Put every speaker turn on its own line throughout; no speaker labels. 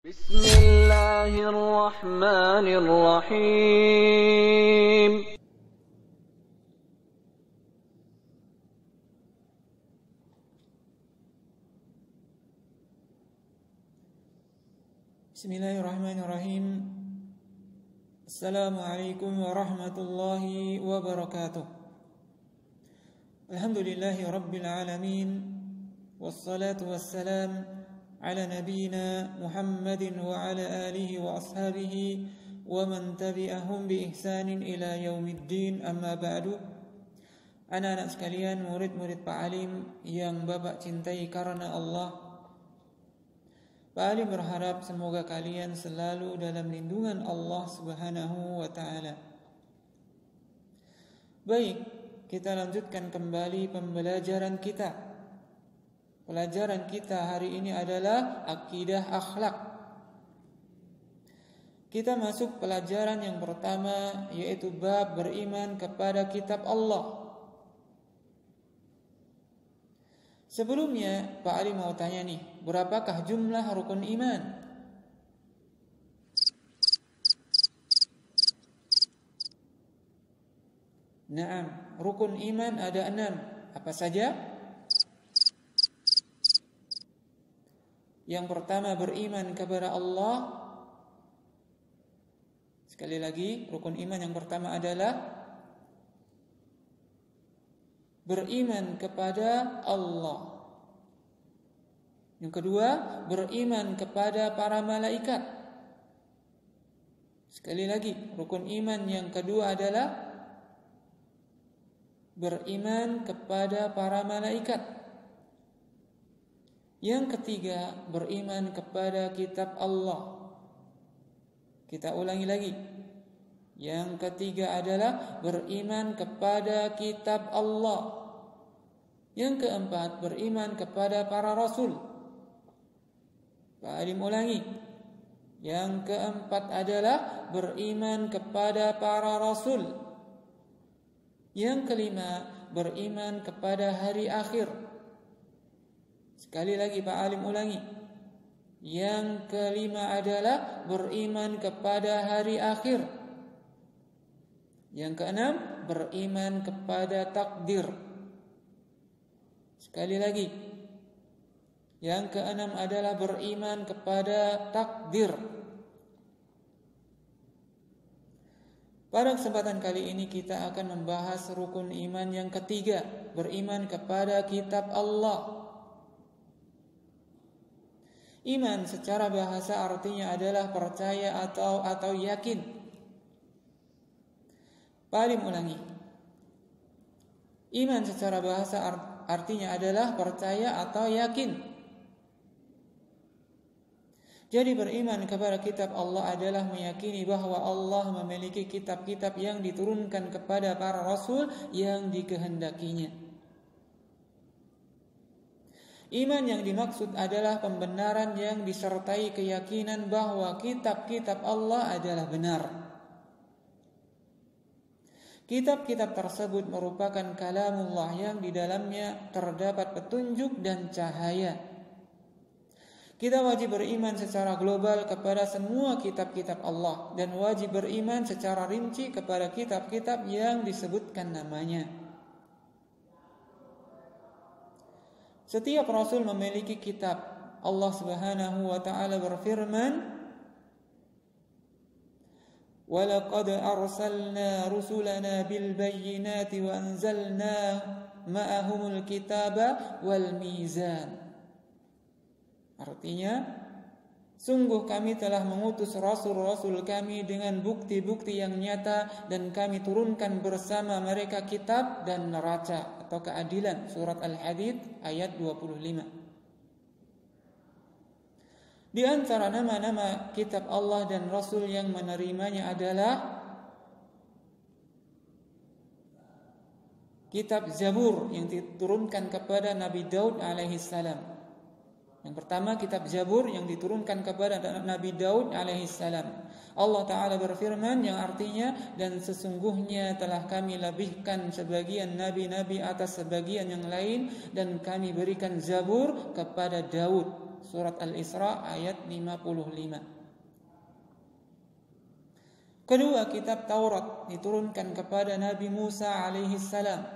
بسم الله الرحمن الرحيم
Bismillahirrahmanirrahim. Assalamualaikum warahmatullahi wabarakatuh. Alhamdulillahi rabbil alamin. Wassalatu wassalam ala nabiyyina Muhammadin wa ala alihi wa ashabihi wa man tabi'ahum bi ihsanin ila yaumiddin, amma ba'du. Anak-anak sekalian, murid-murid Pak Alim yang Bapak cintai karena Allah, Pak Alim berharap semoga kalian selalu dalam lindungan Allah Subhanahu wa ta'ala. Baik, kita lanjutkan kembali pembelajaran kita. Pelajaran kita hari ini adalah akidah akhlak. Kita masuk pelajaran yang pertama, yaitu bab beriman kepada kitab Allah. Sebelumnya, Pak Ali mau tanya nih, berapakah jumlah rukun iman? Naam, rukun iman ada 6. Apa saja? Yang pertama, beriman kepada Allah. Sekali lagi, rukun iman yang pertama adalah beriman kepada Allah. Yang kedua, beriman kepada para malaikat. Sekali lagi, rukun iman yang kedua adalah beriman kepada para malaikat. Yang ketiga, beriman kepada kitab Allah. Kita ulangi lagi. Yang ketiga adalah beriman kepada kitab Allah. Yang keempat, beriman kepada para rasul. Pak Alim ulangi. Yang keempat adalah beriman kepada para rasul. Yang kelima, beriman kepada hari akhir. Sekali lagi Pak Alim ulangi. Yang kelima adalah beriman kepada hari akhir. Yang keenam, beriman kepada takdir. Sekali lagi. Yang keenam adalah beriman kepada takdir. Pada kesempatan kali ini kita akan membahas rukun iman yang ketiga, beriman kepada kitab Allah. Iman secara bahasa artinya adalah percaya atau yakin. Paling ulangi. Iman secara bahasa artinya adalah percaya atau yakin. Jadi beriman kepada kitab Allah adalah meyakini bahwa Allah memiliki kitab-kitab yang diturunkan kepada para rasul yang dikehendakinya. Iman yang dimaksud adalah pembenaran yang disertai keyakinan bahwa kitab-kitab Allah adalah benar. Kitab-kitab tersebut merupakan kalamullah yang di dalamnya terdapat petunjuk dan cahaya. Kita wajib beriman secara global kepada semua kitab-kitab Allah dan wajib beriman secara rinci kepada kitab-kitab yang disebutkan namanya. Setiap rasul memiliki kitab. Allah Subhanahu wa ta'ala berfirman, "Walaqad arsalna rusulana bil bayyinati wa anzalna ma'ahumul kitaba wal mizan." Artinya, sungguh kami telah mengutus rasul-rasul kami dengan bukti-bukti yang nyata dan kami turunkan bersama mereka kitab dan neraca atau keadilan. Surat Al-Hadid ayat 25. Di antara nama-nama kitab Allah dan rasul yang menerimanya adalah kitab Zabur yang diturunkan kepada Nabi Daud alaihissalam. Yang pertama, kitab Zabur yang diturunkan kepada Nabi Daud alaihissalam. Allah Ta'ala berfirman yang artinya, dan sesungguhnya telah kami lebihkan sebagian nabi-nabi atas sebagian yang lain, dan kami berikan Zabur kepada Daud. surat Al-Isra ayat 55. Kedua, kitab Taurat diturunkan kepada Nabi Musa alaihi salam.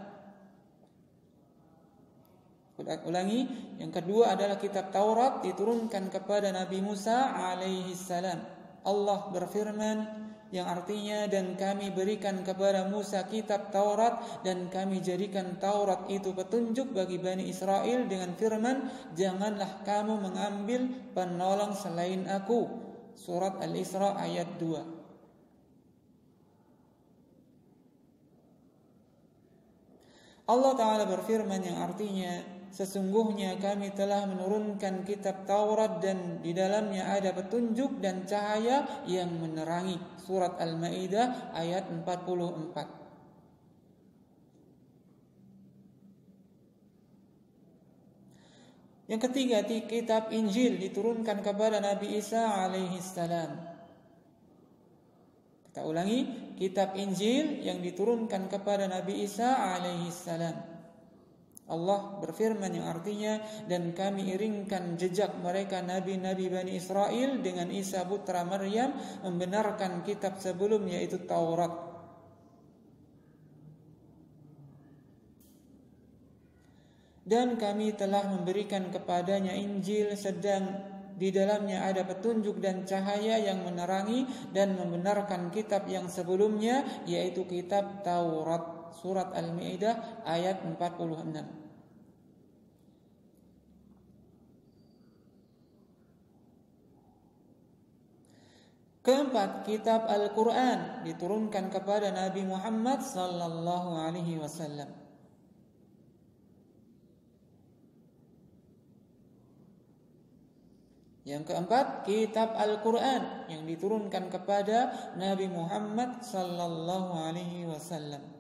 Ulangi, yang kedua adalah kitab Taurat diturunkan kepada Nabi Musa alaihi salam. Allah berfirman yang artinya, dan kami berikan kepada Musa kitab Taurat dan kami jadikan Taurat itu petunjuk bagi Bani Israel dengan firman, janganlah kamu mengambil penolong selain aku. Surat Al-Isra ayat 2. Allah Ta'ala berfirman yang artinya, sesungguhnya kami telah menurunkan kitab Taurat dan di dalamnya ada petunjuk dan cahaya yang menerangi. Surat Al-Maidah ayat 44. Yang ketiga, kitab Injil diturunkan kepada Nabi Isa alaihi salam. Kita ulangi, kitab Injil yang diturunkan kepada Nabi Isa alaihi salam. Allah berfirman yang artinya, dan kami iringkan jejak mereka nabi-nabi Bani Israel dengan Isa putra Maryam membenarkan kitab sebelum, yaitu Taurat. Dan kami telah memberikan kepadanya Injil sedang di dalamnya ada petunjuk dan cahaya yang menerangi dan membenarkan kitab yang sebelumnya, yaitu kitab Taurat. Surat Al-Maidah ayat 46. Keempat, kitab Al-Quran diturunkan kepada Nabi Muhammad sallallahu alaihi wasallam. Yang keempat, kitab Al-Quran yang diturunkan kepada Nabi Muhammad sallallahu alaihi wasallam.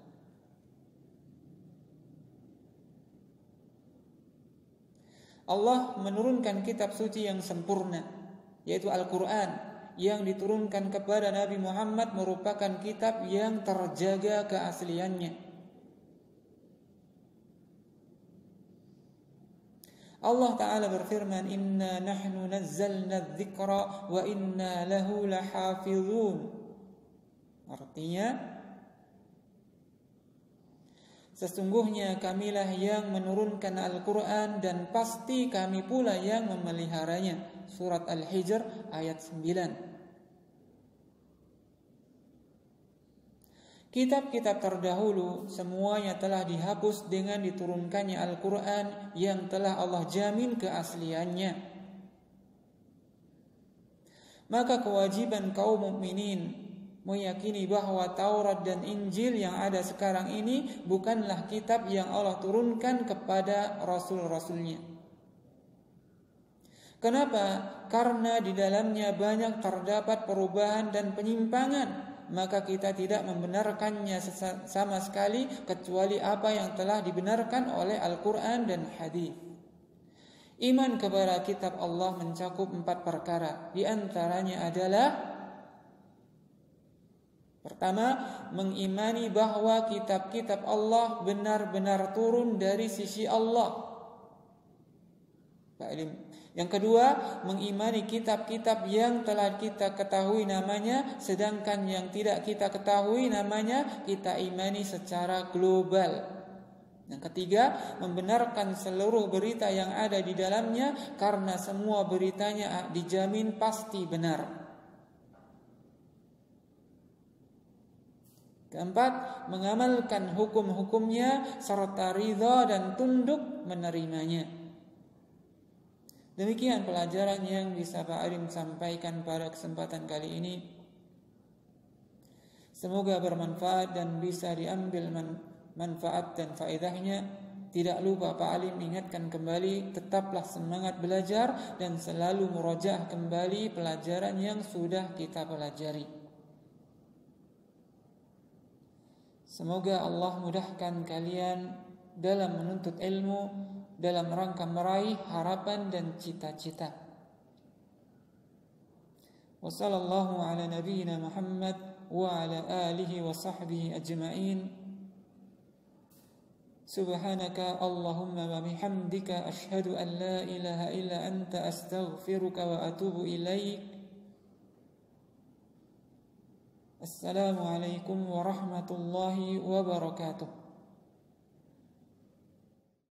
Allah menurunkan kitab suci yang sempurna, yaitu Al-Quran, yang diturunkan kepada Nabi Muhammad merupakan kitab yang terjaga keasliannya. Allah Ta'ala berfirman, inna nahnu nazzalna dzikra wa inna lahu lahafizun. Artinya, sesungguhnya kamilah yang menurunkan Al-Quran dan pasti kami pula yang memeliharanya. Surat Al-Hijr ayat 9. Kitab-kitab terdahulu semuanya telah dihapus dengan diturunkannya Al-Quran yang telah Allah jamin keasliannya. Maka kewajiban kaum mukminin meyakini bahwa Taurat dan Injil yang ada sekarang ini bukanlah kitab yang Allah turunkan kepada rasul-rasulnya. Kenapa? Karena di dalamnya banyak terdapat perubahan dan penyimpangan. Maka kita tidak membenarkannya sama sekali kecuali apa yang telah dibenarkan oleh Al-Quran dan hadis. Iman kepada kitab Allah mencakup 4 perkara. Di antaranya adalah, pertama, mengimani bahwa kitab-kitab Allah benar-benar turun dari sisi Allah. Yang kedua, mengimani kitab-kitab yang telah kita ketahui namanya, sedangkan yang tidak kita ketahui namanya kita imani secara global. Yang ketiga, membenarkan seluruh berita yang ada di dalamnya karena semua beritanya dijamin pasti benar. Keempat, mengamalkan hukum-hukumnya serta ridha dan tunduk menerimanya. Demikian pelajaran yang bisa Pak Alim sampaikan pada kesempatan kali ini. Semoga bermanfaat dan bisa diambil manfaat dan faedahnya. Tidak lupa Pak Alim ingatkan kembali, tetaplah semangat belajar dan selalu murojaah kembali pelajaran yang sudah kita pelajari. Semoga Allah mudahkan kalian dalam menuntut ilmu, dalam rangka meraih harapan dan cita-cita. Wassallallahu ala nabiyyina Muhammad wa ala alihi wa sahbihi ajma'in. Subhanaka Allahumma wa bihamdika asyhadu an la ilaha illa anta astaghfiruka wa atubu ilaik. Assalamualaikum warahmatullahi wabarakatuh.